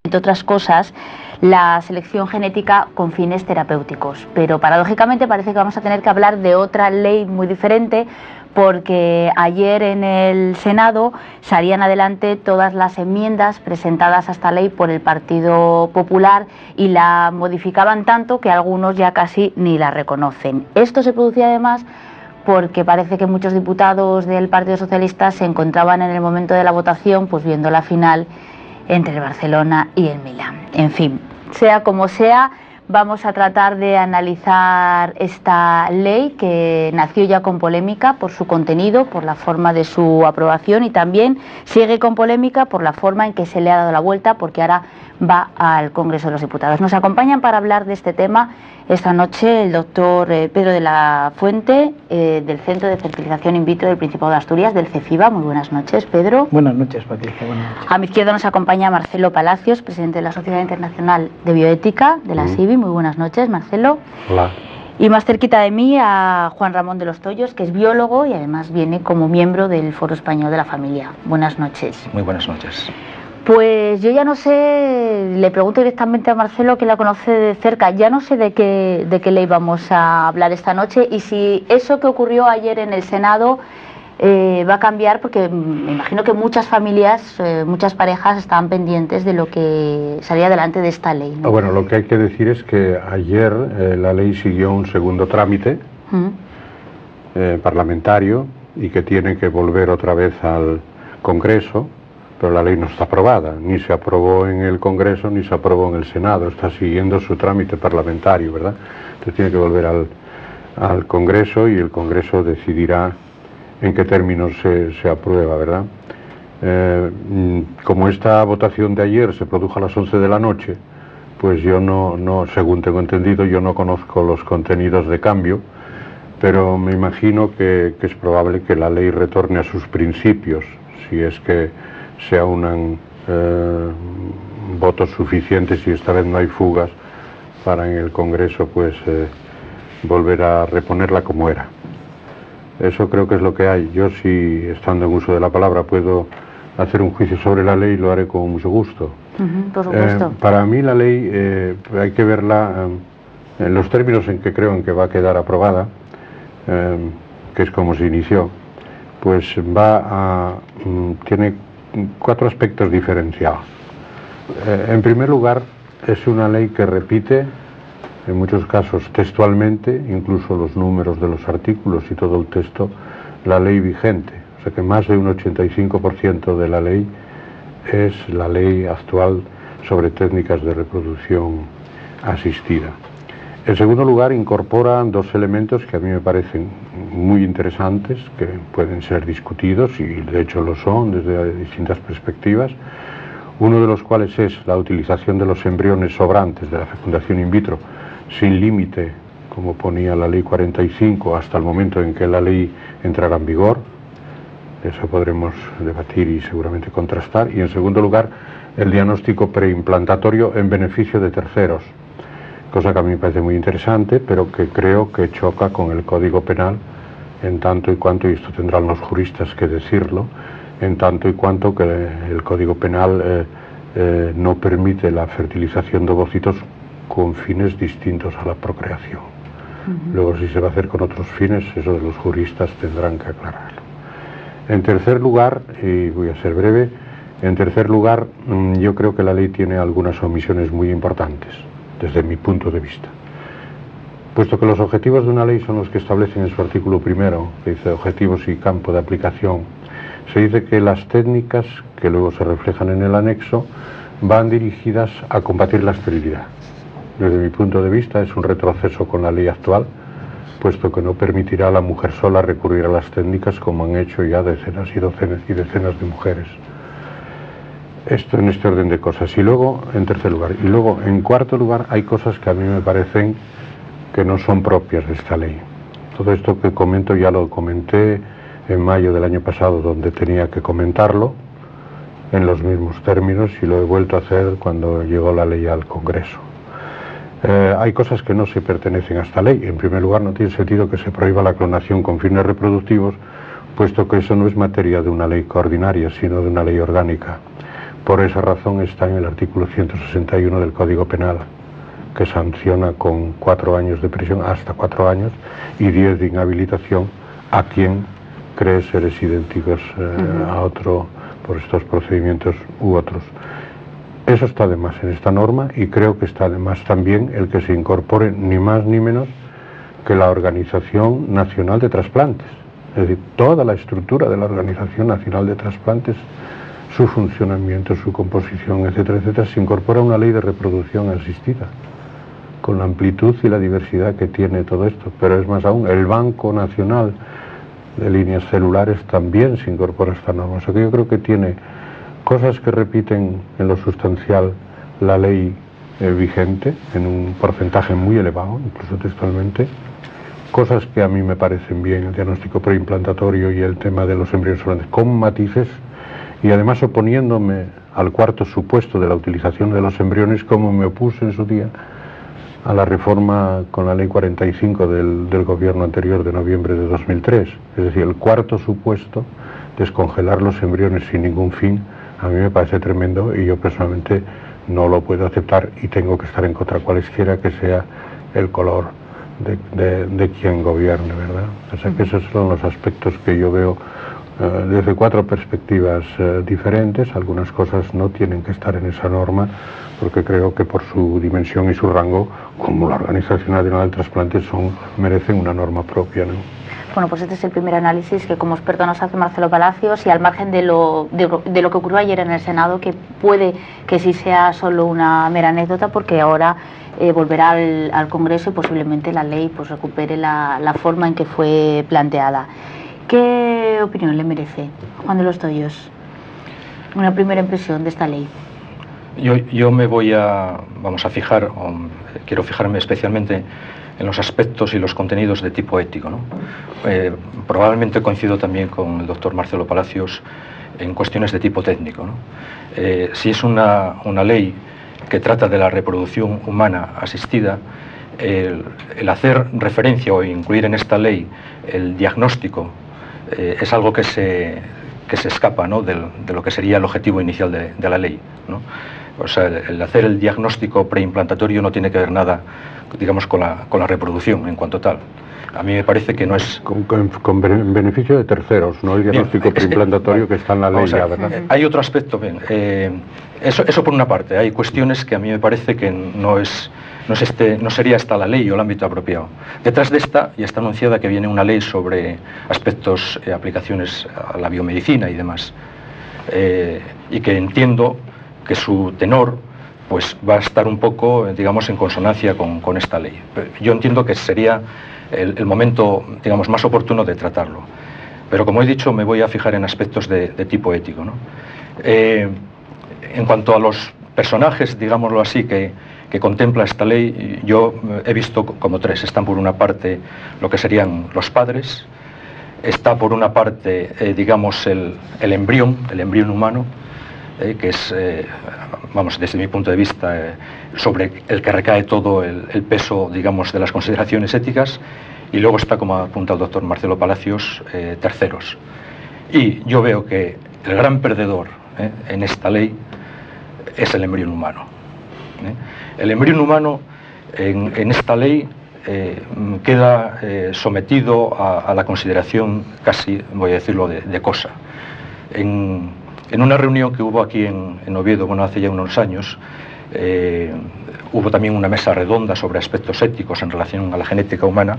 entre otras cosas, la selección genética con fines terapéuticos. Pero paradójicamente parece que vamos a tener que hablar de otra ley muy diferente, porque ayer en el Senado salían adelante todas las enmiendas presentadas a esta ley por el Partido Popular y la modificaban tanto que algunos ya casi ni la reconocen. Esto se producía además porque parece que muchos diputados del Partido Socialista se encontraban en el momento de la votación pues viendo la final entre el Barcelona y el Milán. En fin, sea como sea, vamos a tratar de analizar esta ley que nació ya con polémica por su contenido, por la forma de su aprobación, y también sigue con polémica por la forma en que se le ha dado la vuelta, porque ahora va al Congreso de los Diputados. Nos acompañan para hablar de este tema esta noche el doctor Pedro de la Fuente, del Centro de Fertilización In Vitro del Principado de Asturias, del CEFIBA. Muy buenas noches, Pedro. Buenas noches, Patricia. Buenas noches. A mi izquierda nos acompaña Marcelo Palacios, presidente de la Sociedad Internacional de Bioética, de la SIBI. Muy buenas noches, Marcelo. Hola. Y más cerquita de mí a Juan Ramón de los Toyos, que es biólogo y además viene como miembro del Foro Español de la Familia. Buenas noches. Muy buenas noches. Pues yo ya no sé, le pregunto directamente a Marcelo, que la conoce de cerca, ya no sé de qué ley vamos a hablar esta noche y si eso que ocurrió ayer en el Senado va a cambiar, porque me imagino que muchas familias, muchas parejas estaban pendientes de lo que salía adelante de esta ley, ¿no? Bueno, lo que hay que decir es que ayer la ley siguió un segundo trámite parlamentario y que tiene que volver otra vez al Congreso. Pero la ley no está aprobada, ni se aprobó en el Congreso ni se aprobó en el Senado, está siguiendo su trámite parlamentario, ¿verdad? Entonces tiene que volver al Congreso y el Congreso decidirá en qué términos se aprueba, ¿verdad? Como esta votación de ayer se produjo a las 11 de la noche, pues yo no, según tengo entendido, yo no conozco los contenidos de cambio, pero me imagino que es probable que la ley retorne a sus principios, si es que se aunan votos suficientes y esta vez no hay fugas para en el Congreso pues volver a reponerla como era. Eso creo que es lo que hay. Yo, si estando en uso de la palabra puedo hacer un juicio sobre la ley, lo haré con mucho gusto. Por supuesto. Para mí la ley hay que verla en los términos en que creo en que va a quedar aprobada, que es como se inició, pues tiene 4 aspectos diferenciados. En primer lugar, es una ley que repite, en muchos casos textualmente, incluso los números de los artículos y todo el texto, la ley vigente. O sea que más de un 85% de la ley es la ley actual sobre técnicas de reproducción asistida. En segundo lugar, incorpora 2 elementos que a mí me parecen muy interesantes, que pueden ser discutidos y de hecho lo son desde distintas perspectivas. Uno de los cuales es la utilización de los embriones sobrantes de la fecundación in vitro sin límite, como ponía la ley 45, hasta el momento en que la ley entrará en vigor. Eso podremos debatir y seguramente contrastar. Y en segundo lugar, el diagnóstico preimplantatorio en beneficio de terceros, cosa que a mí me parece muy interesante, pero que creo que choca con el Código Penal en tanto y cuanto, y esto tendrán los juristas que decirlo, en tanto y cuanto que el Código Penal no permite la fertilización de ovocitos con fines distintos a la procreación. Luego, si se va a hacer con otros fines, eso de los juristas tendrán que aclararlo. En tercer lugar, y voy a ser breve, en tercer lugar, yo creo que la ley tiene algunas omisiones muy importantes, desde mi punto de vista. Puesto que los objetivos de una ley son los que establecen en su artículo primero, que dice objetivos y campo de aplicación, se dice que las técnicas, que luego se reflejan en el anexo, van dirigidas a combatir la esterilidad. Desde mi punto de vista es un retroceso con la ley actual, puesto que no permitirá a la mujer sola recurrir a las técnicas como han hecho ya decenas y docenas y decenas de mujeres. Esto en este orden de cosas. Y luego, en tercer lugar. Y luego, en cuarto lugar, hay cosas que a mí me parecen que no son propias de esta ley. Todo esto que comento ya lo comenté en mayo del año pasado, donde tenía que comentarlo, en los mismos términos, y lo he vuelto a hacer cuando llegó la ley al Congreso. Hay cosas que no se pertenecen a esta ley. En primer lugar, no tiene sentido que se prohíba la clonación con fines reproductivos, puesto que eso no es materia de una ley ordinaria, sino de una ley orgánica. Por esa razón está en el artículo 161 del Código Penal, que sanciona con 4 años de prisión, hasta 4 años, y 10 de inhabilitación a quien cree seres idénticos a otro por estos procedimientos u otros. Eso está de más en esta norma, y creo que está de más también el que se incorpore ni más ni menos que la Organización Nacional de Trasplantes. Es decir, toda la estructura de la Organización Nacional de Trasplantes, su funcionamiento, su composición, etcétera, etcétera, se incorpora a una ley de reproducción asistida, con la amplitud y la diversidad que tiene todo esto. Pero es más aún, el Banco Nacional de Líneas Celulares también se incorpora a esta norma. O sea que yo creo que tiene cosas que repiten en lo sustancial la ley vigente, en un porcentaje muy elevado, incluso textualmente, cosas que a mí me parecen bien, el diagnóstico preimplantatorio y el tema de los embriones solantes, con matices, y además oponiéndome al cuarto supuesto de la utilización de los embriones, como me opuse en su día a la reforma con la ley 45 del gobierno anterior de noviembre de 2003. Es decir, el cuarto supuesto, descongelar los embriones sin ningún fin, a mí me parece tremendo, y yo personalmente no lo puedo aceptar, y tengo que estar en contra cualesquiera que sea el color de quien gobierne, ¿verdad? O sea que esos son los aspectos que yo veo desde 4 perspectivas diferentes. Algunas cosas no tienen que estar en esa norma, porque creo que por su dimensión y su rango, como la Organización Nacional del Trasplante, merecen una norma propia, ¿no? Bueno, pues este es el primer análisis que como experto nos hace Marcelo Palacios, y al margen de lo que ocurrió ayer en el Senado, que puede que sí sea solo una mera anécdota, porque ahora volverá al Congreso y posiblemente la ley pues recupere la forma en que fue planteada. ¿Qué opinión le merece, Juan de los Toyos, una primera impresión de esta ley? Yo me voy a fijar, quiero fijarme especialmente en los aspectos y los contenidos de tipo ético, ¿no? Probablemente coincido también con el doctor Marcelo Palacios en cuestiones de tipo técnico, ¿no? Si es una ley que trata de la reproducción humana asistida, el hacer referencia o incluir en esta ley el diagnóstico es algo que se escapa, ¿no?, de lo que sería el objetivo inicial de la ley, ¿no? O sea, el hacer el diagnóstico preimplantatorio no tiene que ver nada, digamos, con la reproducción en cuanto tal. A mí me parece que no es... Con beneficio de terceros, no el diagnóstico preimplantatorio que está en la ley ya, ¿verdad? Hay otro aspecto, bien, eso por una parte. Hay cuestiones que a mí me parece que no sería esta la ley o el ámbito apropiado. Detrás de esta ya está anunciada que viene una ley sobre aspectos, aplicaciones a la biomedicina y demás, y que entiendo que su tenor pues va a estar un poco, digamos, en consonancia con esta ley. Yo entiendo que sería el momento, digamos, más oportuno de tratarlo. Pero como he dicho, me voy a fijar en aspectos de tipo ético, ¿no? En cuanto a los personajes, digámoslo así, que contempla esta ley, yo he visto como 3. Están por una parte lo que serían los padres, está por una parte, digamos, el embrión humano, que es, desde mi punto de vista, sobre el que recae todo el peso, digamos, de las consideraciones éticas, y luego está, como apunta el doctor Marcelo Palacios, terceros. Y yo veo que el gran perdedor en esta ley es el embrión humano. El embrión humano en esta ley queda sometido a la consideración casi, voy a decirlo, de cosa. En una reunión que hubo aquí en Oviedo, hace ya unos años, hubo también una mesa redonda sobre aspectos éticos en relación a la genética humana,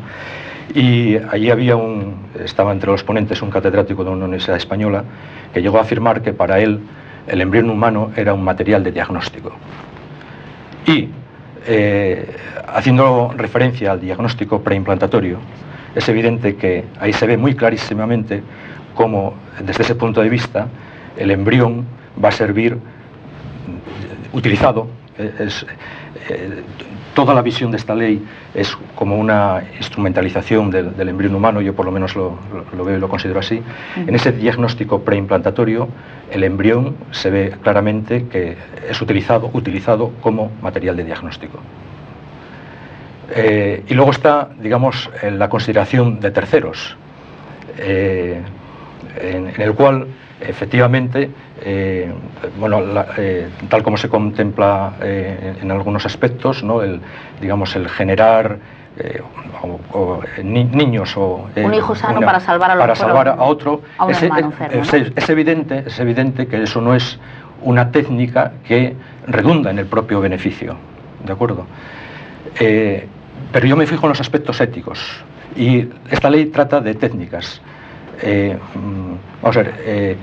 y allí estaba entre los ponentes un catedrático de una universidad española que llegó a afirmar que para él el embrión humano era un material de diagnóstico. Y haciendo referencia al diagnóstico preimplantatorio, es evidente que ahí se ve muy clarísimamente cómo, desde ese punto de vista, el embrión va a servir utilizado. Toda la visión de esta ley es como una instrumentalización del embrión humano, yo por lo menos lo veo y lo considero así. En ese diagnóstico preimplantatorio, el embrión se ve claramente que es utilizado como material de diagnóstico. Y luego está, digamos, la consideración de terceros. en el cual efectivamente, tal como se contempla en algunos aspectos, ¿no? digamos, el generar niños o un hijo sano para salvar a otro, a un hermano enfermo, ¿no? Es evidente que eso no es una técnica que redunda en el propio beneficio, ¿de acuerdo? Pero yo me fijo en los aspectos éticos y esta ley trata de técnicas. Vamos a ver,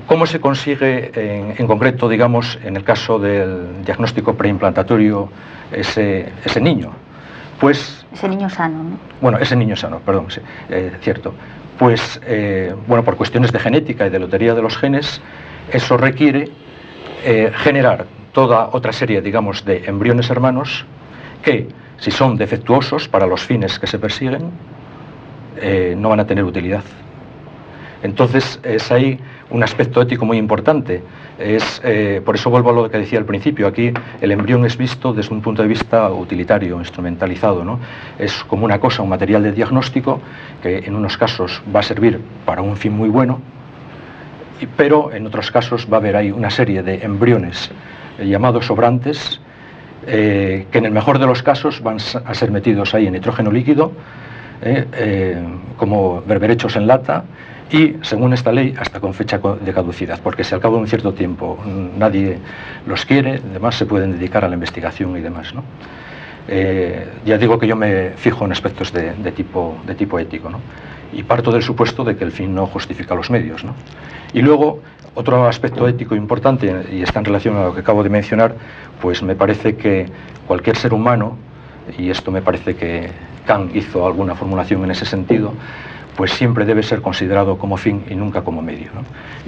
¿cómo se consigue en concreto, digamos, en el caso del diagnóstico preimplantatorio ese niño? Pues, ese niño sano, ¿no? Bueno, ese niño sano, perdón, sí, cierto. Pues, por cuestiones de genética y de lotería de los genes, eso requiere generar toda otra serie, digamos, de embriones hermanos que, si son defectuosos para los fines que se persiguen, no van a tener utilidad. Entonces es ahí un aspecto ético muy importante. Por eso vuelvo a lo que decía al principio. Aquí el embrión es visto desde un punto de vista utilitario, instrumentalizado, ¿no? Es como una cosa, un material de diagnóstico que en unos casos va a servir para un fin muy bueno, pero en otros casos va a haber ahí una serie de embriones llamados sobrantes que en el mejor de los casos van a ser metidos ahí en nitrógeno líquido, como berberechos en lata, y según esta ley hasta con fecha de caducidad, porque si al cabo de un cierto tiempo nadie los quiere, además se pueden dedicar a la investigación y demás, ¿no? Ya digo que yo me fijo en aspectos de tipo ético, ¿no? Y parto del supuesto de que el fin no justifica los medios, ¿no? Y luego, otro aspecto ético importante, y está en relación a lo que acabo de mencionar, pues me parece que cualquier ser humano, y esto me parece que Kant hizo alguna formulación en ese sentido, pues siempre debe ser considerado como fin y nunca como medio, ¿no?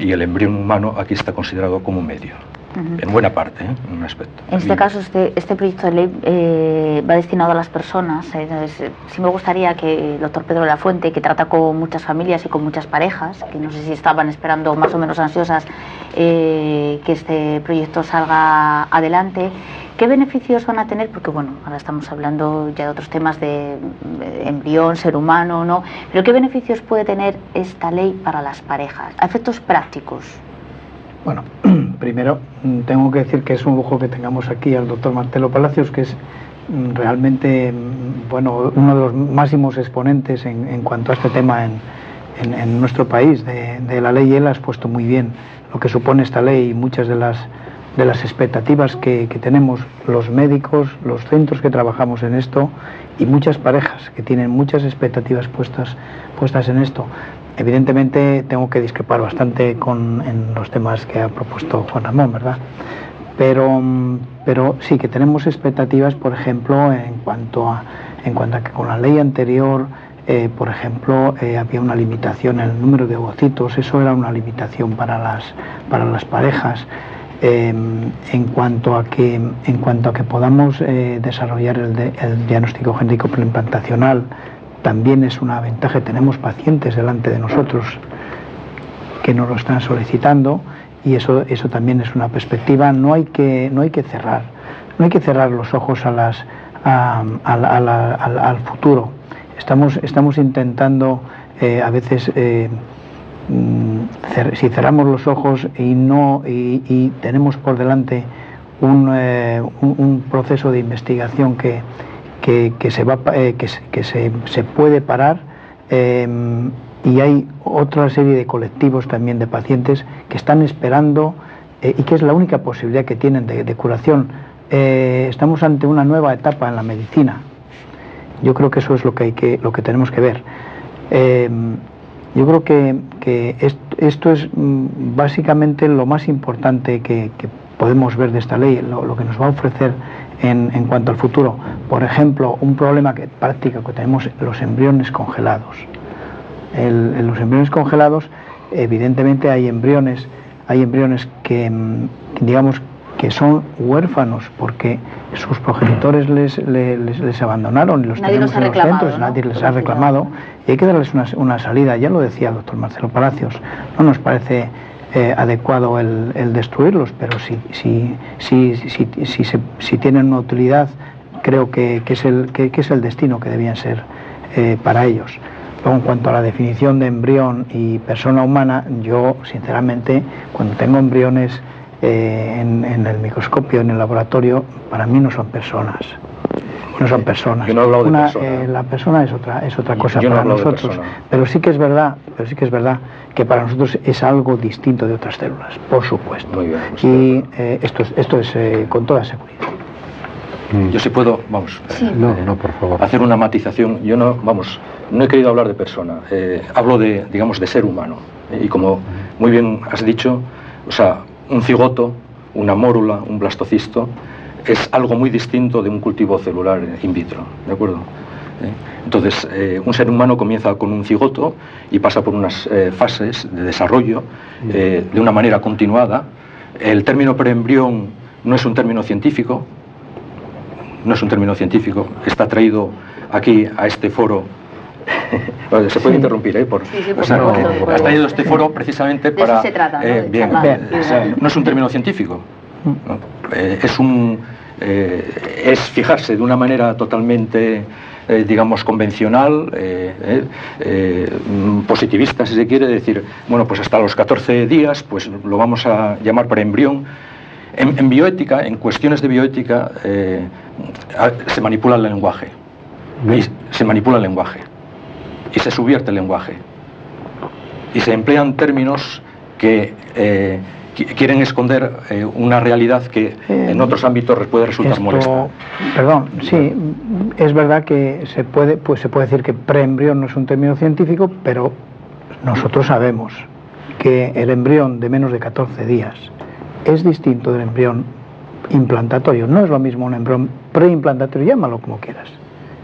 Y el embrión humano aquí está considerado como un medio, en buena parte, en un aspecto. En este caso, este proyecto de ley va destinado a las personas. Sí me gustaría que el doctor Pedro de la Fuente, que trata con muchas familias y con muchas parejas, que no sé si estaban esperando más o menos ansiosas que este proyecto salga adelante, ¿qué beneficios van a tener? Porque bueno, ahora estamos hablando ya de otros temas de embrión, ser humano, ¿no? Pero ¿qué beneficios puede tener esta ley para las parejas? A efectos prácticos. Bueno, primero tengo que decir que es un lujo que tengamos aquí al doctor Marcelo Palacios, que es realmente, bueno, uno de los máximos exponentes en cuanto a este tema en nuestro país de la ley. Él ha expuesto muy bien lo que supone esta ley y muchas de las expectativas que tenemos los médicos, los centros que trabajamos en esto y muchas parejas que tienen muchas expectativas puestas en esto. Evidentemente tengo que discrepar bastante en los temas que ha propuesto Juan Ramón, ¿verdad? Pero sí que tenemos expectativas, por ejemplo, en cuanto a que con la ley anterior, por ejemplo, había una limitación en el número de ovocitos. Eso era una limitación para las parejas. En cuanto a que podamos desarrollar el diagnóstico genético preimplantacional, también es una ventaja. Tenemos pacientes delante de nosotros que nos lo están solicitando y eso también es una perspectiva. No hay que cerrar los ojos al futuro. Estamos intentando a veces si cerramos los ojos y tenemos por delante un proceso de investigación que se puede parar, y hay otra serie de colectivos también de pacientes que están esperando y que es la única posibilidad que tienen de curación. Estamos ante una nueva etapa en la medicina. Yo creo que eso es lo que tenemos que ver. Yo creo que esto es básicamente lo más importante que podemos ver de esta ley, lo que nos va a ofrecer en cuanto al futuro. Por ejemplo, un problema práctico que tenemos, los embriones congelados. Los embriones congelados, evidentemente hay embriones que, digamos, que son huérfanos porque sus progenitores les abandonaron y los tenemos en los centros, ¿no? Nadie les ha reclamado y hay que darles una salida. Ya lo decía el doctor Marcelo Palacios, no nos parece adecuado el destruirlos, pero si tienen una utilidad, creo que es el destino que debían ser para ellos. Luego, en cuanto a la definición de embrión y persona humana, yo, sinceramente, cuando tengo embriones en el microscopio, en el laboratorio, para mí no son personas. No son personas. Yo no he hablado de persona. La persona es otra cosa yo no para he hablado nosotros. Pero sí que es verdad que para nosotros es algo distinto de otras células, por supuesto. Muy bien, y esto es con toda seguridad. Yo sí puedo, vamos, Sí. No, por favor. hacer una matización. Yo no, no he querido hablar de persona. Hablo de, digamos, de ser humano. Y como muy bien has dicho, o sea, un cigoto, una mórula, un blastocisto, es algo muy distinto de un cultivo celular in vitro, ¿de acuerdo? Entonces, un ser humano comienza con un cigoto y pasa por unas fases de desarrollo de una manera continuada. El término preembrión no es un término científico, está traído aquí a este foro. Vale, se puede interrumpir, Sí, por favor. Has traído este foro precisamente de para... eso se trata, ¿no? De bien, charlar. o sea, no es un término científico, ¿no? Es fijarse de una manera totalmente, digamos, convencional, positivista, si se quiere, decir, bueno, pues hasta los 14 días, pues lo vamos a llamar preembrión. En bioética, en cuestiones de bioética, se manipula el lenguaje. Y se subvierte el lenguaje. Y se emplean términos que quieren esconder una realidad que en otros ámbitos puede resultar molesta. Perdón, sí, es verdad que se puede decir que preembrión no es un término científico, pero nosotros sabemos que el embrión de menos de 14 días es distinto del embrión implantatorio. No es lo mismo un embrión preimplantatorio, llámalo como quieras,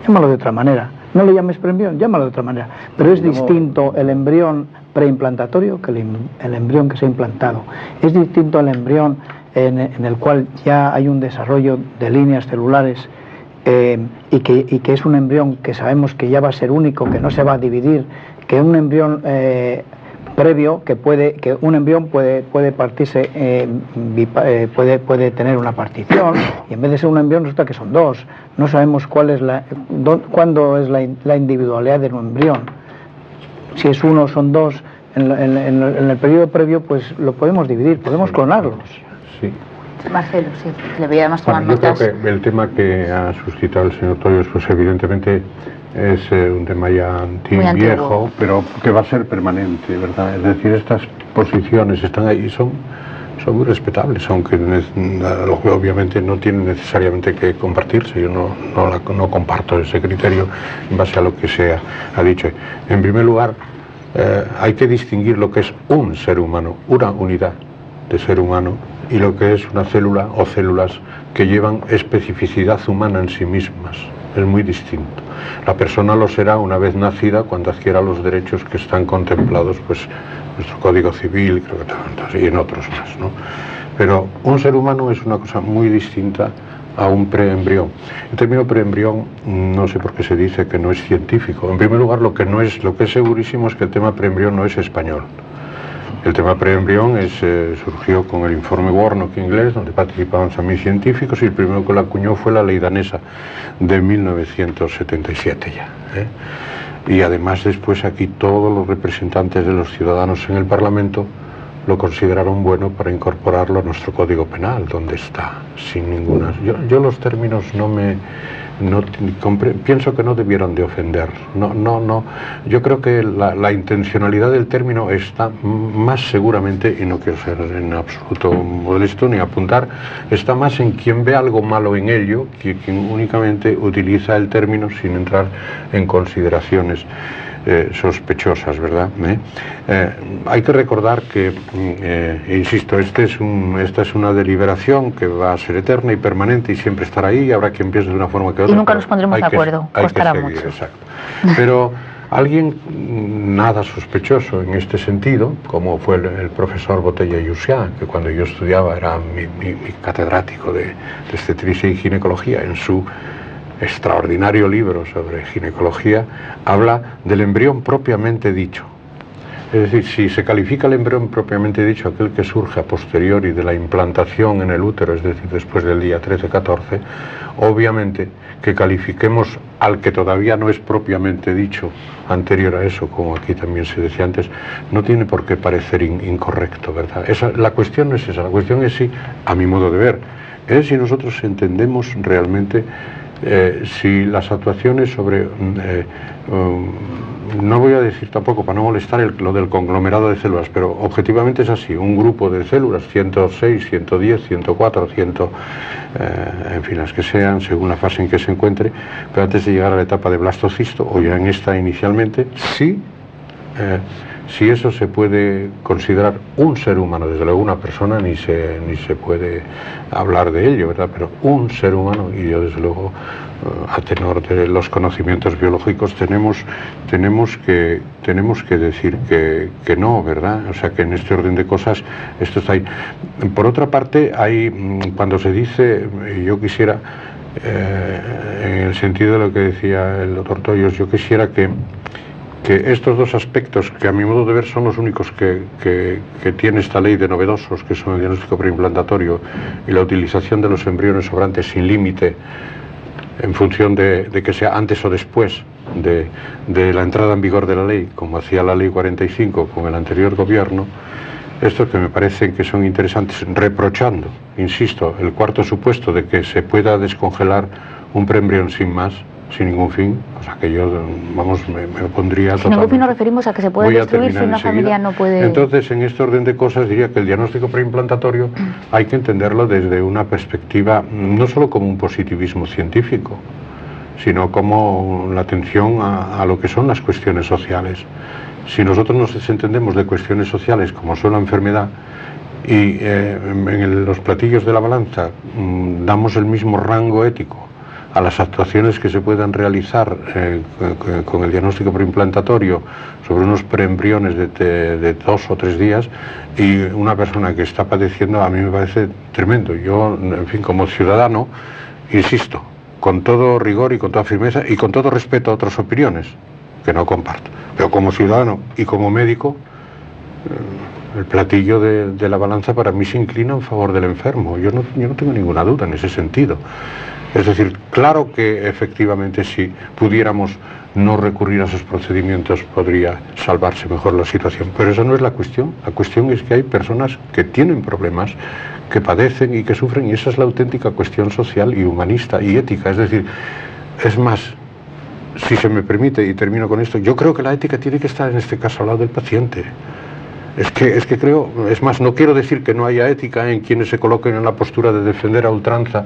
llámalo de otra manera. No le llames preembrión, llámalo de otra manera. Pero es distinto el embrión preimplantatorio que el embrión que se ha implantado. Es distinto el embrión en el cual ya hay un desarrollo de líneas celulares y que es un embrión que sabemos que ya va a ser único, que no se va a dividir, que un embrión previo, que un embrión puede partirse, puede tener una partición, y en vez de ser un embrión resulta que son dos. No sabemos cuándo es la individualidad de un embrión. Si es uno o son dos, en el periodo previo, pues lo podemos dividir, podemos clonarlos. Sí. Marcelo, sí, le voy a más tomar Yo creo notas. que el tema que ha suscitado el señor Tollos, pues evidentemente es un tema ya viejo, pero que va a ser permanente, ¿verdad? Es decir, estas posiciones están ahí y son muy respetables, aunque obviamente no tienen necesariamente que compartirse. Yo no comparto ese criterio en base a lo que se ha dicho. En primer lugar, hay que distinguir lo que es un ser humano, una unidad de ser humano, y lo que es una célula o células que llevan especificidad humana en sí mismas. Es muy distinto. La persona lo será una vez nacida, cuando adquiera los derechos que están contemplados, pues, nuestro Código Civil, creo que y en otros más, ¿no? Pero un ser humano es una cosa muy distinta a un preembrión. El término preembrión, no sé por qué se dice que no es científico. En primer lugar, lo que es segurísimo es que el tema preembrión no es español. El tema preembrión surgió con el informe Warnock inglés, donde participaban también científicos, y el primero que lo acuñó fue la ley danesa de 1977 ya. Y además después aquí todos los representantes de los ciudadanos en el Parlamento lo consideraron bueno para incorporarlo a nuestro Código Penal, donde está, sin ninguna... Yo los términos pienso que no debieron de ofender. Yo creo que la intencionalidad del término está más seguramente, y no quiero ser en absoluto modesto ni apuntar, está más en quien ve algo malo en ello que quien únicamente utiliza el término sin entrar en consideraciones sospechosas, ¿verdad? Hay que recordar que, insisto, esta es una deliberación que va a ser eterna y permanente y siempre estará ahí, y habrá quien piense de una forma que otra. Y nunca nos pondremos de acuerdo, costará mucho. Exacto. Pero alguien nada sospechoso en este sentido, como fue el profesor Botella Llucià, que cuando yo estudiaba era mi catedrático de obstetricia y ginecología, en su extraordinario libro sobre ginecología, habla del embrión propiamente dicho. Es decir, si se califica el embrión propiamente dicho, aquel que surge a posteriori de la implantación en el útero, es decir, después del día 13-14, obviamente que califiquemos al que todavía no es propiamente dicho anterior a eso, como aquí también se decía antes, no tiene por qué parecer incorrecto, ¿verdad? La cuestión no es esa, la cuestión es si, a mi modo de ver, es si nosotros entendemos realmente si las actuaciones sobre... no voy a decir tampoco, para no molestar, lo del conglomerado de células, pero objetivamente es así, un grupo de células, 106, 110, 104, 100, en fin, las que sean, según la fase en que se encuentre, pero antes de llegar a la etapa de blastocisto, o ya en esta inicialmente, sí, si eso se puede considerar un ser humano, desde luego una persona ni se puede hablar de ello, ¿verdad? Pero un ser humano, y yo desde luego a tenor de los conocimientos biológicos tenemos que decir que no, ¿verdad? O sea que en este orden de cosas esto está ahí. Por otra parte, cuando se dice, yo quisiera, en el sentido de lo que decía el doctor Toyos, yo quisiera que estos dos aspectos, que a mi modo de ver son los únicos que tiene esta ley de novedosos, que son el diagnóstico preimplantatorio y la utilización de los embriones sobrantes sin límite, en función de que sea antes o después de la entrada en vigor de la ley, como hacía la ley 45 con el anterior gobierno, estos que me parecen que son interesantes, reprochando, insisto, el cuarto supuesto de que se pueda descongelar un preembrión sin más, sin ningún fin, o sea que yo, vamos, me opondría totalmente. Sin ningún fin nos referimos a que se puede destruir si una familia no puede... Entonces, en este orden de cosas, diría que el diagnóstico preimplantatorio hay que entenderlo desde una perspectiva, no solo como un positivismo científico, sino como la atención a lo que son las cuestiones sociales. Si nosotros nos desentendemos de cuestiones sociales como son la enfermedad, y en los platillos de la balanza damos el mismo rango ético a las actuaciones que se puedan realizar con el diagnóstico preimplantatorio sobre unos preembriones de 2 o 3 días, y una persona que está padeciendo, a mí me parece tremendo. Yo, en fin, como ciudadano, insisto, con todo rigor y con toda firmeza y con todo respeto a otras opiniones, que no comparto, pero como ciudadano y como médico, el platillo de la balanza para mí se inclina en favor del enfermo. Yo no tengo ninguna duda en ese sentido. Es decir, claro que efectivamente si pudiéramos no recurrir a esos procedimientos podría salvarse mejor la situación, pero esa no es la cuestión. La cuestión es que hay personas que tienen problemas, que padecen y que sufren, y esa es la auténtica cuestión social y humanista y ética. Es decir, es más, si se me permite, y termino con esto, yo creo que la ética tiene que estar en este caso al lado del paciente. Es que creo, es más, no quiero decir que no haya ética en quienes se coloquen en la postura de defender a ultranza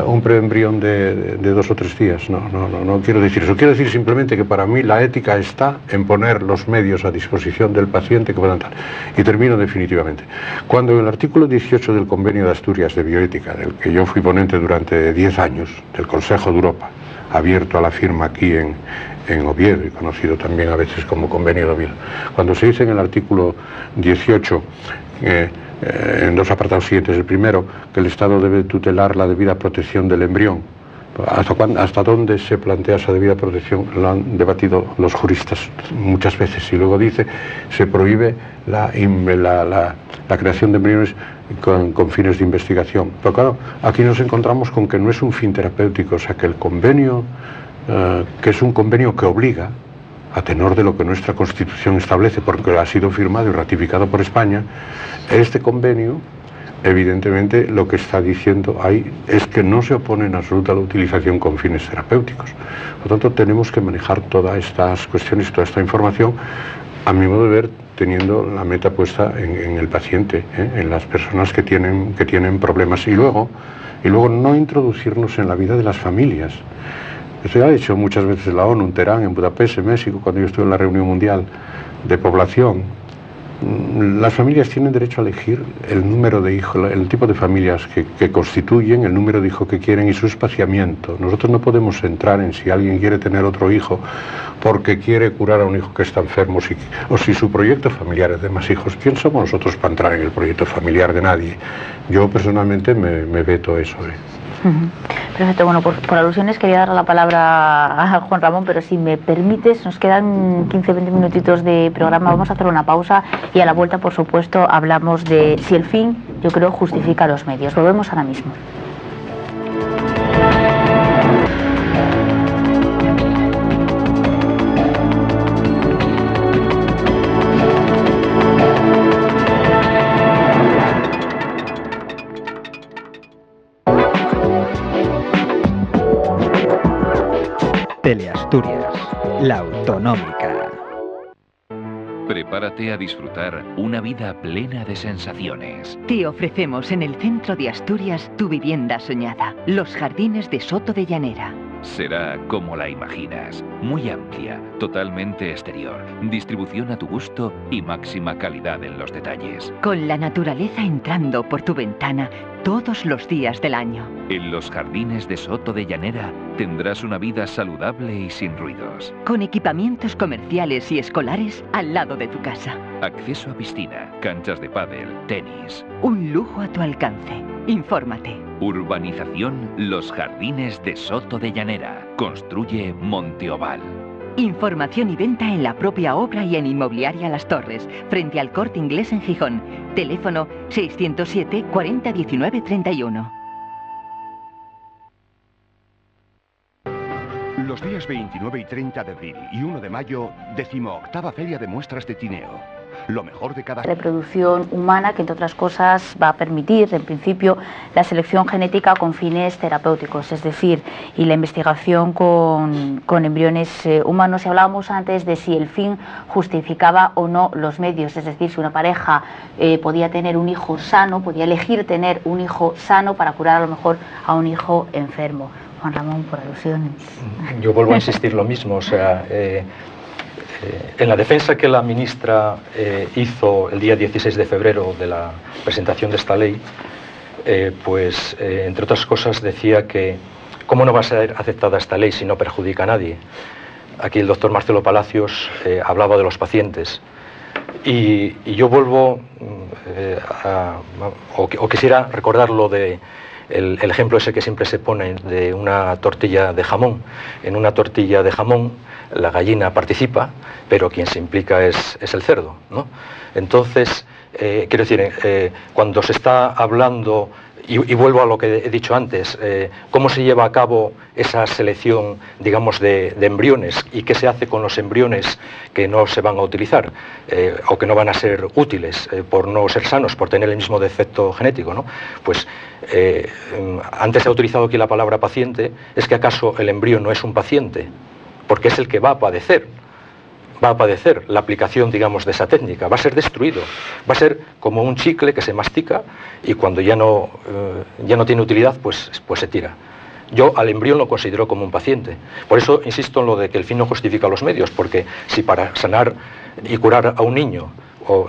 un preembrión de 2 o 3 días. No quiero decir eso. Quiero decir simplemente que para mí la ética está en poner los medios a disposición del paciente que puedan dar. Y termino definitivamente. Cuando en el artículo 18 del Convenio de Asturias de Bioética, del que yo fui ponente durante 10 años, del Consejo de Europa, abierto a la firma aquí en Oviedo y conocido también a veces como Convenio de Oviedo, cuando se dice en el artículo 18 en 2 apartados siguientes, el primero, que el Estado debe tutelar la debida protección del embrión. ¿Hasta dónde se plantea esa debida protección? Lo han debatido los juristas muchas veces. Y luego dice, se prohíbe la creación de embriones con fines de investigación. Pero claro, aquí nos encontramos con que no es un fin terapéutico, o sea que el convenio, que es un convenio que obliga, a tenor de lo que nuestra Constitución establece, porque ha sido firmado y ratificado por España, este convenio, evidentemente, lo que está diciendo ahí es que no se opone en absoluto a la utilización con fines terapéuticos. Por lo tanto, tenemos que manejar todas estas cuestiones, toda esta información, a mi modo de ver, teniendo la meta puesta en el paciente, en las personas que tienen problemas, y luego no introducirnos en la vida de las familias. Esto ha hecho muchas veces la ONU en Teherán, en Budapest, en México, cuando yo estuve en la reunión mundial de población. Las familias tienen derecho a elegir el número de hijos, el tipo de familias que constituyen, el número de hijos que quieren y su espaciamiento. Nosotros no podemos entrar en si alguien quiere tener otro hijo porque quiere curar a un hijo que está enfermo, o si su proyecto familiar es de más hijos. ¿Quién somos nosotros para entrar en el proyecto familiar de nadie? Yo personalmente me veto eso. Perfecto, bueno, por alusiones quería dar la palabra a Juan Ramón, pero si me permites, nos quedan 15-20 minutitos de programa, vamos a hacer una pausa y a la vuelta, por supuesto, hablamos de si el fin, yo creo, justifica los medios. Volvemos ahora mismo. Teleasturias, la autonómica. Prepárate a disfrutar una vida plena de sensaciones. Te ofrecemos en el centro de Asturias tu vivienda soñada, los jardines de Soto de Llanera. Será como la imaginas, muy amplia, totalmente exterior, distribución a tu gusto y máxima calidad en los detalles. Con la naturaleza entrando por tu ventana todos los días del año. En los jardines de Soto de Llanera tendrás una vida saludable y sin ruidos. Con equipamientos comerciales y escolares al lado de tu casa. Acceso a piscina, canchas de pádel, tenis. Un lujo a tu alcance. Infórmate. Urbanización Los Jardines de Soto de Llanera. Construye Monteoval. Información y venta en la propia obra y en Inmobiliaria Las Torres, frente al Corte Inglés en Gijón. Teléfono 607 40 19 31. Los días 29 y 30 de abril y 1 de mayo, 18ª Feria de Muestras de Tineo. Lo mejor de cada reproducción humana, que entre otras cosas va a permitir, en principio, la selección genética con fines terapéuticos, es decir, y la investigación con embriones humanos. Y hablábamos antes de si el fin justificaba o no los medios, es decir, si una pareja podía tener un hijo sano, podía elegir tener un hijo sano para curar a lo mejor a un hijo enfermo. Juan Ramón, por alusiones. Yo vuelvo a insistir lo mismo, o sea, en la defensa que la ministra hizo el día 16 de febrero de la presentación de esta ley, pues, entre otras cosas, decía que ¿cómo no va a ser aceptada esta ley si no perjudica a nadie? Aquí el doctor Marcelo Palacios hablaba de los pacientes. Y yo vuelvo o quisiera recordar lo de el ejemplo ese que siempre se pone de una tortilla de jamón. En una tortilla de jamón la gallina participa, pero quien se implica es el cerdo, ¿no? Entonces, quiero decir, cuando se está hablando, y vuelvo a lo que he dicho antes, cómo se lleva a cabo esa selección, digamos, de embriones y qué se hace con los embriones que no se van a utilizar o que no van a ser útiles por no ser sanos, por tener el mismo defecto genético, ¿no? Pues antes se ha utilizado aquí la palabra paciente. ¿Es que acaso el embrión no es un paciente? Porque es el que va a padecer la aplicación, digamos, de esa técnica, va a ser destruido, va a ser como un chicle que se mastica y cuando ya no tiene utilidad, pues se tira. Yo al embrión lo considero como un paciente. Por eso insisto en lo de que el fin no justifica los medios, porque si para sanar y curar a un niño o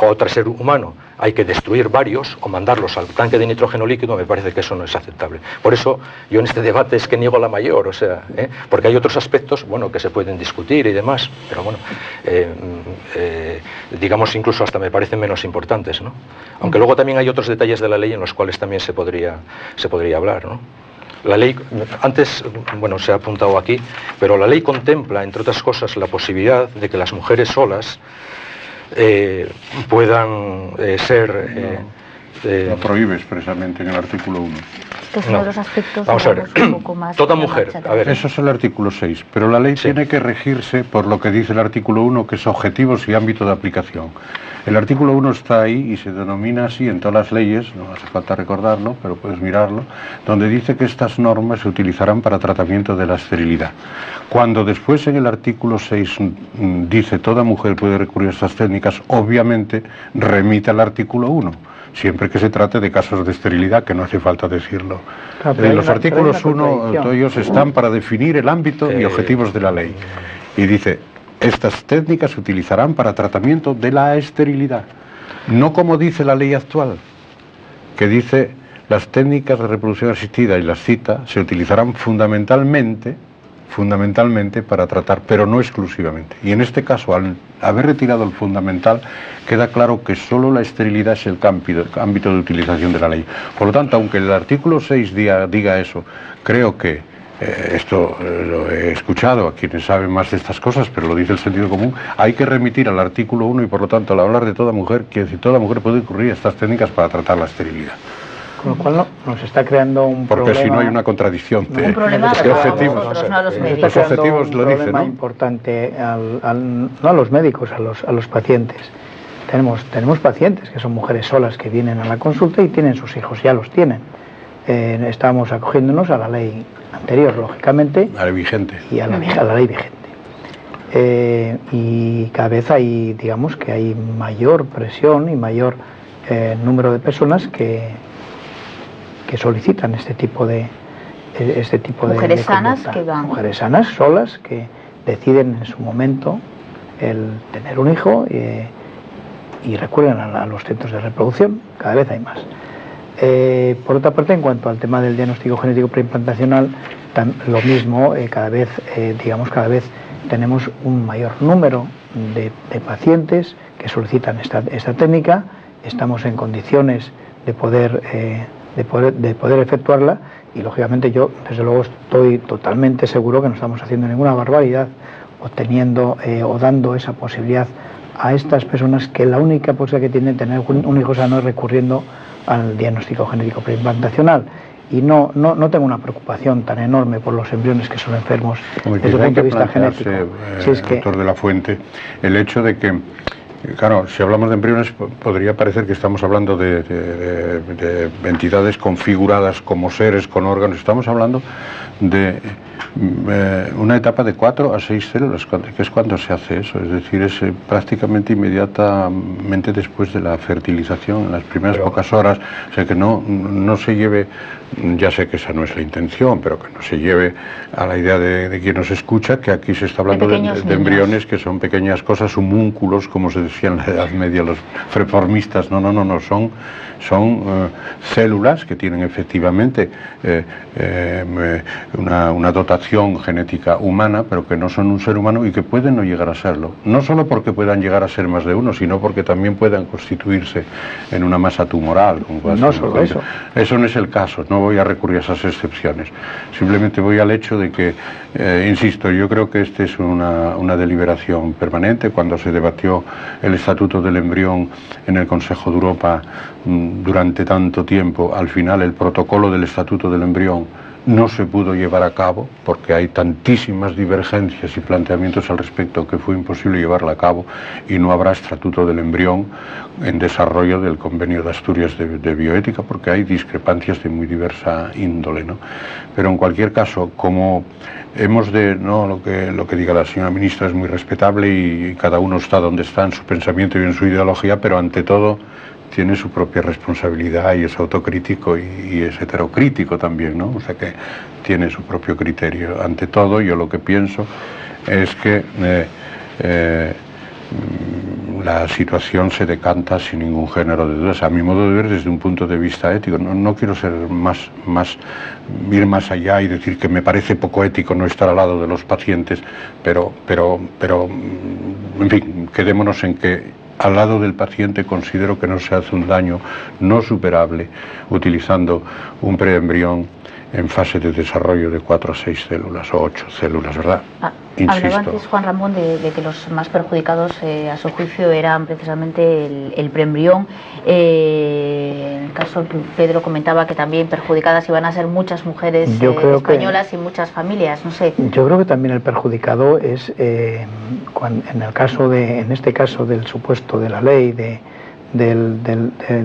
a otro ser humano hay que destruir varios o mandarlos al tanque de nitrógeno líquido, me parece que eso no es aceptable. Por eso yo en este debate es que niego la mayor, o sea, porque hay otros aspectos, bueno, que se pueden discutir y demás, pero bueno, digamos incluso hasta me parecen menos importantes, ¿no? Aunque luego también hay otros detalles de la ley en los cuales también se podría hablar, ¿no? La ley, antes, bueno, se ha apuntado aquí, pero la ley contempla, entre otras cosas, la posibilidad de que las mujeres solas puedan ser... lo prohíbe expresamente en el artículo 1. Que es uno de los aspectos, vamos a ver, un poco más toda mujer, a ver. Eso es el artículo 6, pero la ley tiene que regirse por lo que dice el artículo 1, que es objetivos y ámbito de aplicación. El artículo 1 está ahí y se denomina así en todas las leyes, no hace falta recordarlo, pero puedes mirarlo, donde dice que estas normas se utilizarán para tratamiento de la esterilidad. Cuando después en el artículo 6 dice toda mujer puede recurrir a estas técnicas, obviamente remite al artículo 1. Siempre que se trate de casos de esterilidad, que no hace falta decirlo. Los artículos 1, todos ellos están para definir el ámbito y objetivos de la ley. Y dice, estas técnicas se utilizarán para tratamiento de la esterilidad. No como dice la ley actual, que dice, las técnicas de reproducción asistida, y las cita, se utilizarán fundamentalmente fundamentalmente para tratar, pero no exclusivamente. Y en este caso, al haber retirado el fundamental, queda claro que solo la esterilidad es el ámbito de utilización de la ley. Por lo tanto, aunque el artículo 6 diga eso, creo que esto lo he escuchado a quienes saben más de estas cosas, pero lo dice el sentido común, hay que remitir al artículo 1 y por lo tanto al hablar de toda mujer, quiere decir toda mujer puede recurrir a estas técnicas para tratar la esterilidad. Con lo cual nos está creando un problema... Porque si no hay una contradicción un problema de objetivos. Nosotros, no a los médicos. Los objetivos lo dicen, ¿no? Importante no a los médicos, a los pacientes. Tenemos pacientes que son mujeres solas que vienen a la consulta y tienen sus hijos, ya los tienen. Estábamos acogiéndonos a la ley anterior, lógicamente. A la vigente. Y a la ley vigente. Y cada vez hay, digamos, que hay mayor presión y mayor número de personas que solicitan este tipo de mujeres sanas que van. Mujeres sanas, solas, que deciden en su momento el tener un hijo y recurren a los centros de reproducción. Cada vez hay más. Por otra parte, en cuanto al tema del diagnóstico genético preimplantacional, lo mismo, cada vez tenemos un mayor número de pacientes que solicitan esta técnica. Estamos en condiciones de poder efectuarla y lógicamente yo desde luego estoy totalmente seguro que no estamos haciendo ninguna barbaridad obteniendo o dando esa posibilidad a estas personas que la única posibilidad que tienen de tener un hijo sano es recurriendo al diagnóstico genético preimplantacional. Y no tengo una preocupación tan enorme por los embriones que son enfermos desde el punto de vista genético. Doctor de la Fuente, el hecho de que, claro, si hablamos de embriones podría parecer que estamos hablando de entidades configuradas como seres con órganos. Estamos hablando de una etapa de 4 a 6 células, que es cuando se hace eso, es decir, es prácticamente inmediatamente después de la fertilización, en las primeras pocas horas, o sea que no se lleve, ya sé que esa no es la intención, pero que no se lleve a la idea de quien nos escucha, que aquí se está hablando de embriones que son pequeñas cosas, homúnculos, como se decía en la Edad Media los reformistas, no, son células que tienen efectivamente una dotación genética humana, pero que no son un ser humano y que pueden no llegar a serlo. No solo porque puedan llegar a ser más de uno, sino porque también puedan constituirse en una masa tumoral. No solo eso. Eso no es el caso, no voy a recurrir a esas excepciones. Simplemente voy al hecho de que, insisto, yo creo que esta es una deliberación permanente. Cuando se debatió el Estatuto del Embrión en el Consejo de Europa durante tanto tiempo, al final el protocolo del Estatuto del Embrión no se pudo llevar a cabo porque hay tantísimas divergencias y planteamientos al respecto que fue imposible llevarla a cabo, y no habrá Estatuto del Embrión en desarrollo del Convenio de Asturias de Bioética porque hay discrepancias de muy diversa índole, ¿no? Pero en cualquier caso, como lo que diga la señora ministra es muy respetable y cada uno está donde está en su pensamiento y en su ideología, pero ante todo tiene su propia responsabilidad y es autocrítico y es heterocrítico también, ¿no? O sea que tiene su propio criterio. Ante todo, yo lo que pienso es que la situación se decanta sin ningún género de dudas, a mi modo de ver, desde un punto de vista ético. No quiero ser ir más allá y decir que me parece poco ético no estar al lado de los pacientes, pero en fin, quedémonos en que al lado del paciente considero que no se hace un daño no superable utilizando un preembrión en fase de desarrollo de 4 a 6 células o 8 células, ¿verdad? Hablaba antes Juan Ramón de que los más perjudicados a su juicio eran precisamente el preembrión. En el caso Pedro comentaba que también perjudicadas iban a ser muchas mujeres españolas y muchas familias, no sé. Yo creo que también el perjudicado es en este caso del supuesto de la ley de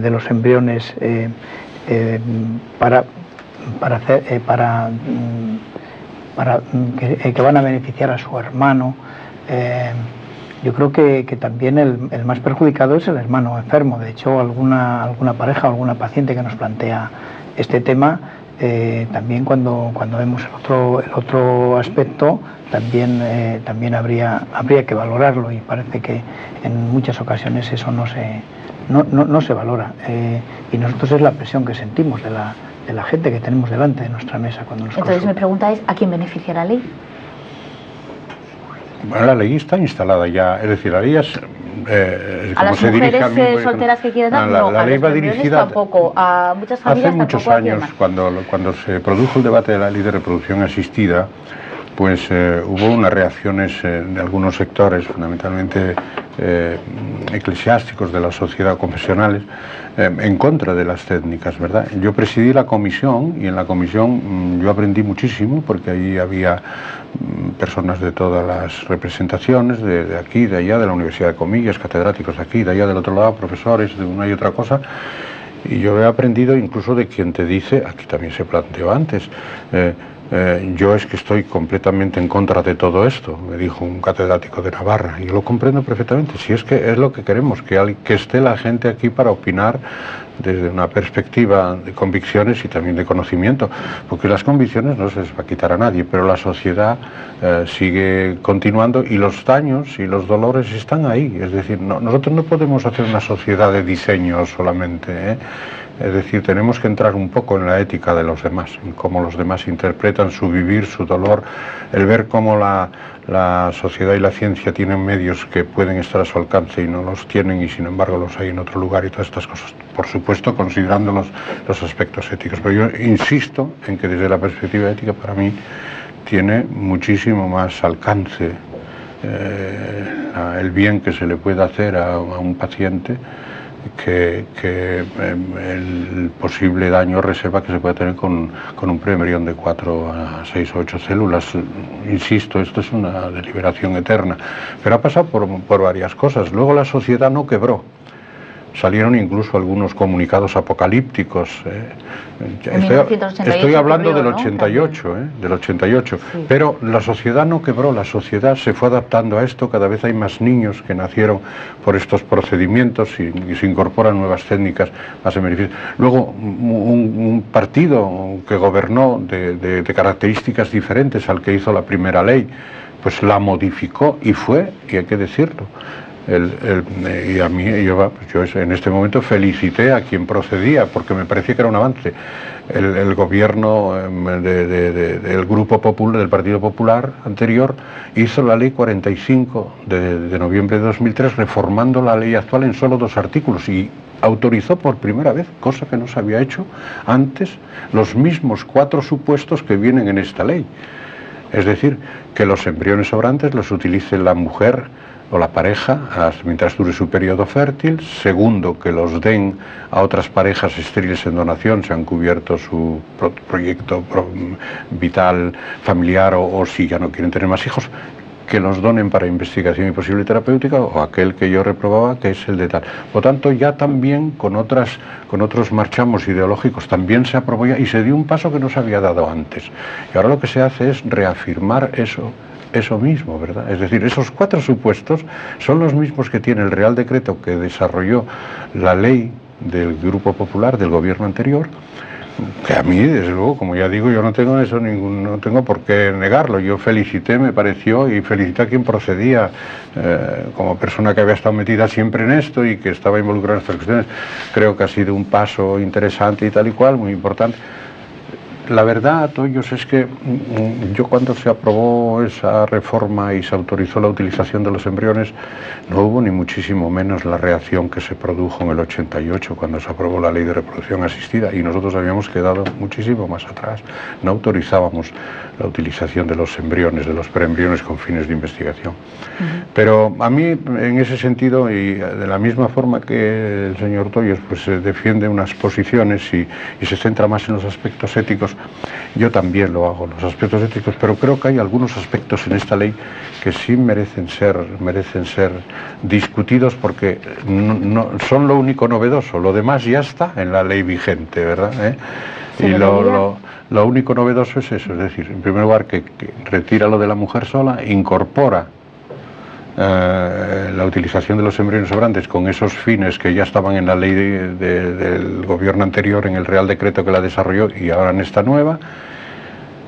los embriones que van a beneficiar a su hermano. Yo creo que también el más perjudicado es el hermano enfermo. De hecho, alguna pareja o alguna paciente que nos plantea este tema, también cuando vemos el otro aspecto, también habría que valorarlo, y parece que en muchas ocasiones eso no se valora. Y nosotros es la presión que sentimos de la gente que tenemos delante de nuestra mesa cuando nos Entonces mi pregunta es, ¿a quién beneficia la ley? Bueno, la ley está instalada ya, es decir, la ley es... a las mujeres solteras que quieren dar, la ley a los va dirigida tampoco, a muchas familias hace muchos años, cuando se produjo el debate de la ley de reproducción asistida, pues hubo unas reacciones de algunos sectores, fundamentalmente eclesiásticos de la sociedad, confesionales, en contra de las técnicas, ¿verdad? Yo presidí la comisión y en la comisión yo aprendí muchísimo porque ahí había personas de todas las representaciones, de aquí, de allá, de la Universidad de Comillas, catedráticos de aquí, de allá, del otro lado, profesores de una y otra cosa. Y yo he aprendido incluso de quien te dice, aquí también se planteó antes, yo es que estoy completamente en contra de todo esto, me dijo un catedrático de Navarra, y yo lo comprendo perfectamente, si es que es lo que queremos, que esté la gente aquí para opinar desde una perspectiva de convicciones y también de conocimiento, porque las convicciones no se les va a quitar a nadie, pero la sociedad sigue continuando y los daños y los dolores están ahí, es decir, nosotros no podemos hacer una sociedad de diseño solamente, Es decir, tenemos que entrar un poco en la ética de los demás, en cómo los demás interpretan su vivir, su dolor, el ver cómo la sociedad y la ciencia tienen medios que pueden estar a su alcance y no los tienen y sin embargo los hay en otro lugar y todas estas cosas, por supuesto considerando los aspectos éticos. Pero yo insisto en que desde la perspectiva ética para mí tiene muchísimo más alcance el bien que se le puede hacer a un paciente que el posible daño o reserva que se puede tener con un preembrión de 4 a 6 o 8 células. Insisto, esto es una deliberación eterna, pero ha pasado por varias cosas. Luego la sociedad no quebró. Salieron incluso algunos comunicados apocalípticos. Estoy hablando del 88, del 88. Sí. Pero la sociedad no quebró, la sociedad se fue adaptando a esto. Cada vez hay más niños que nacieron por estos procedimientos y se incorporan nuevas técnicas más en beneficio. Luego, un partido que gobernó de características diferentes al que hizo la primera ley, pues la modificó y hay que decirlo. Y a mí, yo en este momento felicité a quien procedía porque me parecía que era un avance. El gobierno del Grupo Popular, del Partido Popular anterior, hizo la ley 45 de noviembre de 2003, reformando la ley actual en solo 2 artículos y autorizó por primera vez, cosa que no se había hecho antes, los mismos 4 supuestos que vienen en esta ley. Es decir, que los embriones sobrantes los utilice la mujer o la pareja mientras dure su periodo fértil. Segundo, que los den a otras parejas estériles en donación, se han cubierto su proyecto vital, familiar o si ya no quieren tener más hijos, que los donen para investigación y posible terapéutica, o aquel que yo reprobaba, que es el de tal. Por tanto, ya también con otros marchamos ideológicos también se aprobó ya, y se dio un paso que no se había dado antes. Y ahora lo que se hace es reafirmar eso mismo, ¿verdad? Es decir, esos 4 supuestos son los mismos que tiene el Real Decreto que desarrolló la ley del Grupo Popular del gobierno anterior, que a mí, desde luego, como ya digo, yo no tengo eso, no tengo por qué negarlo. Yo felicité, me pareció, y felicité a quien procedía, como persona que había estado metida siempre en esto y que estaba involucrada en estas cuestiones. Creo que ha sido un paso interesante y tal y cual, muy importante. La verdad, Toyos, es que yo cuando se aprobó esa reforma y se autorizó la utilización de los embriones, no hubo ni muchísimo menos la reacción que se produjo en el 88 cuando se aprobó la ley de reproducción asistida, y nosotros habíamos quedado muchísimo más atrás. No autorizábamos la utilización de los embriones, de los preembriones con fines de investigación. Pero a mí, en ese sentido, y de la misma forma que el señor Toyos pues defiende unas posiciones y se centra más en los aspectos éticos, yo también lo hago, los aspectos éticos, pero creo que hay algunos aspectos en esta ley que sí merecen ser discutidos, porque no son lo único novedoso. Lo demás ya está en la ley vigente, ¿verdad? Y lo único novedoso es eso, es decir, en primer lugar, que retira lo de la mujer sola, incorpora la utilización de los embriones sobrantes con esos fines que ya estaban en la ley del gobierno anterior, en el Real Decreto que la desarrolló y ahora en esta nueva.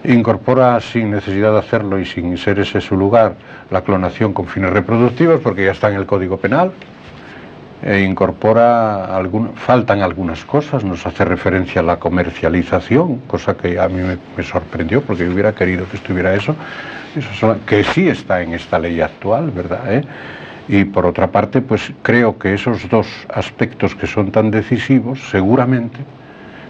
Incorpora, sin necesidad de hacerlo y sin ser ese su lugar, la clonación con fines reproductivos, porque ya está en el Código Penal. Incorpora, faltan algunas cosas, nos hace referencia a la comercialización, cosa que a mí me sorprendió porque yo hubiera querido que estuviera eso. que sí está en esta ley actual, ¿verdad? Y por otra parte, pues creo que esos dos aspectos que son tan decisivos, seguramente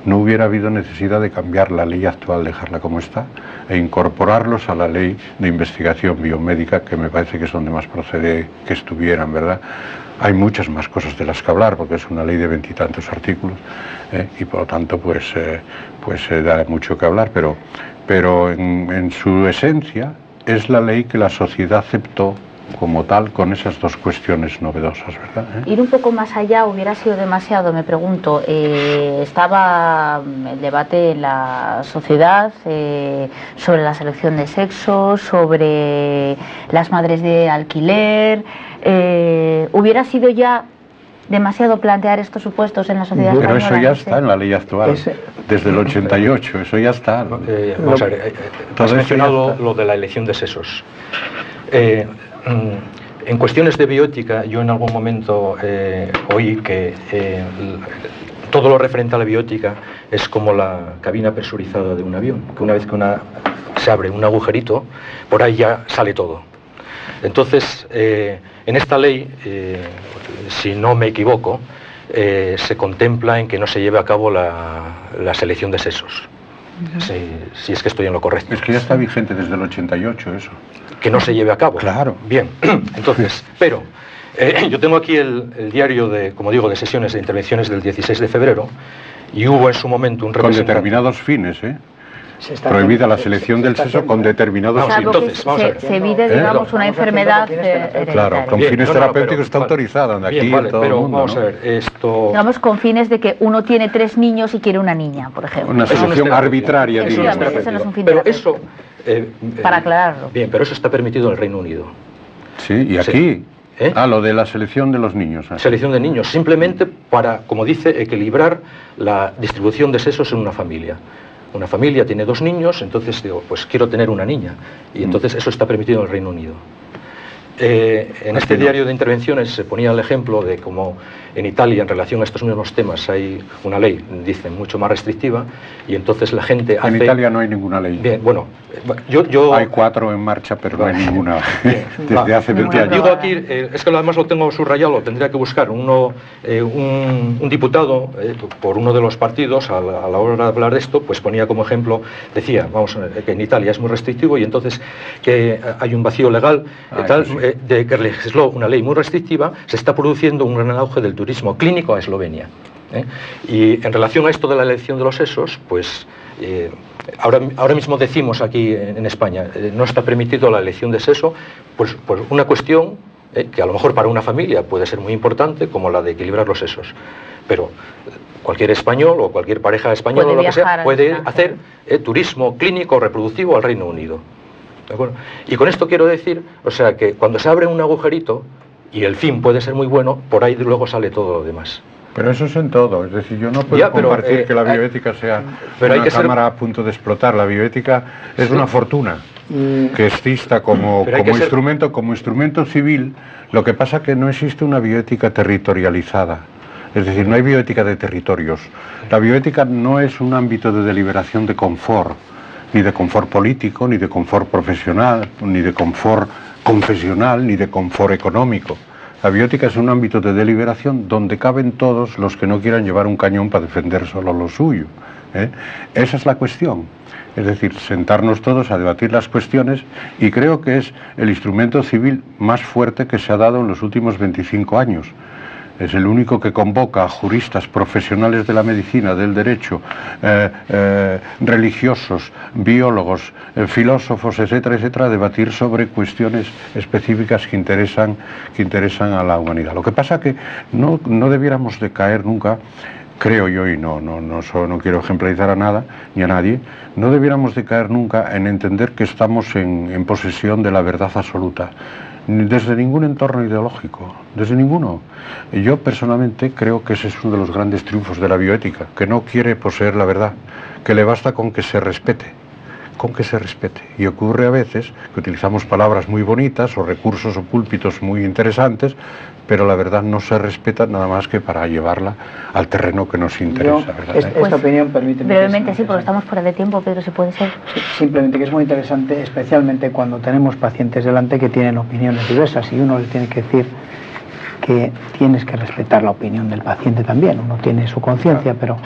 no hubiera habido necesidad de cambiar la ley actual, dejarla como está, e incorporarlos a la ley de investigación biomédica, que me parece que es donde más procede que estuvieran, ¿verdad? Hay muchas más cosas de las que hablar, porque es una ley de 20 y tantos artículos, y por lo tanto, pues da mucho que hablar, pero en su esencia es la ley que la sociedad aceptó como tal, con esas dos cuestiones novedosas, ¿verdad? Ir un poco más allá hubiera sido demasiado, me pregunto. Estaba el debate en la sociedad sobre la selección de sexo, sobre las madres de alquiler. ¿Hubiera sido ya demasiado plantear estos supuestos en la sociedad española? Pero eso ya está en la ley actual, desde el 88, eso ya está. Vamos a ver, has mencionado lo de la elección de sexos. En cuestiones de bioética, yo en algún momento oí que todo lo referente a la bioética es como la cabina presurizada de un avión, que una vez que se abre un agujerito, por ahí ya sale todo. Entonces, en esta ley, si no me equivoco, se contempla en que no se lleve a cabo la selección de sexos. Si es que estoy en lo correcto. Es que ya está vigente desde el 88 eso. Que no se lleve a cabo. Claro. Bien, entonces, pero yo tengo aquí el diario como digo, de sesiones de intervenciones del 16 de febrero y hubo en su momento un representante... Con determinados fines, prohibida la selección del sexo con determinados fines. Entonces, vamos a ver. Se evite, digamos, una enfermedad hereditaria. Claro, con fines terapéuticos está autorizada de aquí bien, todo pero el mundo, vamos a ver, esto... Digamos, con fines de que uno tiene 3 niños y quiere una niña, por ejemplo. Una selección arbitraria, digamos. Eso no es un fin pero eso... para aclararlo. Bien, pero eso está permitido en el Reino Unido. Sí, y aquí... lo de la selección de los niños. Selección de niños, simplemente para, como dice, equilibrar la distribución de sexos en una familia. Una familia tiene 2 niños, entonces digo, pues quiero tener una niña. Y entonces eso está permitido en el Reino Unido. En este diario de intervenciones se ponía el ejemplo de cómo en Italia en relación a estos mismos temas hay una ley, dicen, mucho más restrictiva y entonces la gente hace... En Italia no hay ninguna ley. Bien, bueno, yo... Hay 4 en marcha, pero no hay ninguna desde hace 20 años. Digo aquí, es que además lo tengo subrayado, lo tendría que buscar un diputado por uno de los partidos a la hora de hablar de esto, pues ponía como ejemplo, decía, vamos a ver, que en Italia es muy restrictivo y entonces que hay un vacío legal de que legisló una ley muy restrictiva, se está produciendo un gran auge del turismo clínico a Eslovenia. Y en relación a esto de la elección de los sexos, pues ahora mismo decimos aquí en España, no está permitido la elección de sexo, pues por una cuestión que a lo mejor para una familia puede ser muy importante, como la de equilibrar los sexos. Pero cualquier español o cualquier pareja española o lo que sea puede hacer turismo clínico reproductivo al Reino Unido. ¿De acuerdo? Y con esto quiero decir, o sea, que cuando se abre un agujerito y el fin puede ser muy bueno, por ahí luego sale todo lo demás. Pero eso es en todo, es decir, yo no puedo compartir que la bioética sea una cámara a punto de explotar. La bioética es una fortuna que exista como instrumento civil. Lo que pasa es que no existe una bioética territorializada. Es decir, no hay bioética de territorios. La bioética no es un ámbito de deliberación de confort, ni de confort político, ni de confort profesional, ni de confort confesional, ni de confort económico. La bioética es un ámbito de deliberación donde caben todos los que no quieran llevar un cañón para defender solo lo suyo. Esa es la cuestión. Es decir, sentarnos todos a debatir las cuestiones, y creo que es el instrumento civil más fuerte que se ha dado en los últimos 25 años. Es el único que convoca a juristas profesionales de la medicina, del derecho, religiosos, biólogos, filósofos, etcétera, etcétera, a debatir sobre cuestiones específicas que interesan a la humanidad. Lo que pasa que no debiéramos de caer nunca, creo yo, y no quiero ejemplarizar a nada ni a nadie, no debiéramos de caer nunca en entender que estamos en posesión de la verdad absoluta. Desde ningún entorno ideológico, desde ninguno. Yo personalmente creo que ese es uno de los grandes triunfos de la bioética, que no quiere poseer la verdad, que le basta con que se respete con que se respete. Y ocurre a veces que utilizamos palabras muy bonitas o recursos o púlpitos muy interesantes, pero la verdad no se respeta nada más que para llevarla al terreno que nos interesa. ¿Verdad? Esta opinión, permíteme. Brevemente, sí, porque estamos fuera de tiempo, Pedro, si puede ser. Sí, simplemente que es muy interesante, especialmente cuando tenemos pacientes delante que tienen opiniones diversas y uno le tiene que decir que tienes que respetar la opinión del paciente también. Uno tiene su conciencia, pero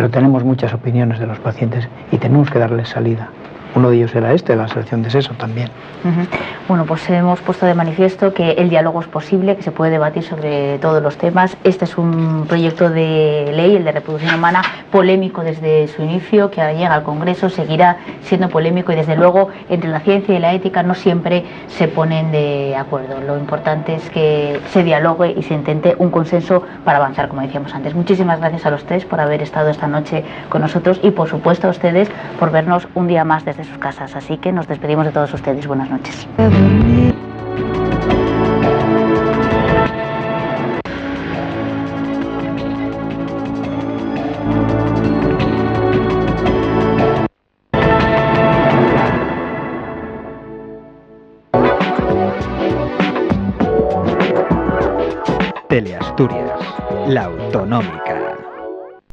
tenemos muchas opiniones de los pacientes y tenemos que darles salida. Uno de ellos era la selección de sexo también. Bueno, pues hemos puesto de manifiesto que el diálogo es posible, que se puede debatir sobre todos los temas. Este es un proyecto de ley, el de reproducción humana, polémico desde su inicio, que ahora llega al Congreso, seguirá siendo polémico y desde luego entre la ciencia y la ética no siempre se ponen de acuerdo. Lo importante es que se dialogue y se intente un consenso para avanzar, como decíamos antes. Muchísimas gracias a los tres por haber estado esta noche con nosotros y por supuesto a ustedes por vernos un día más desde sus casas. Así que nos despedimos de todos ustedes. Buenas noches. Teleasturias, la autonómica.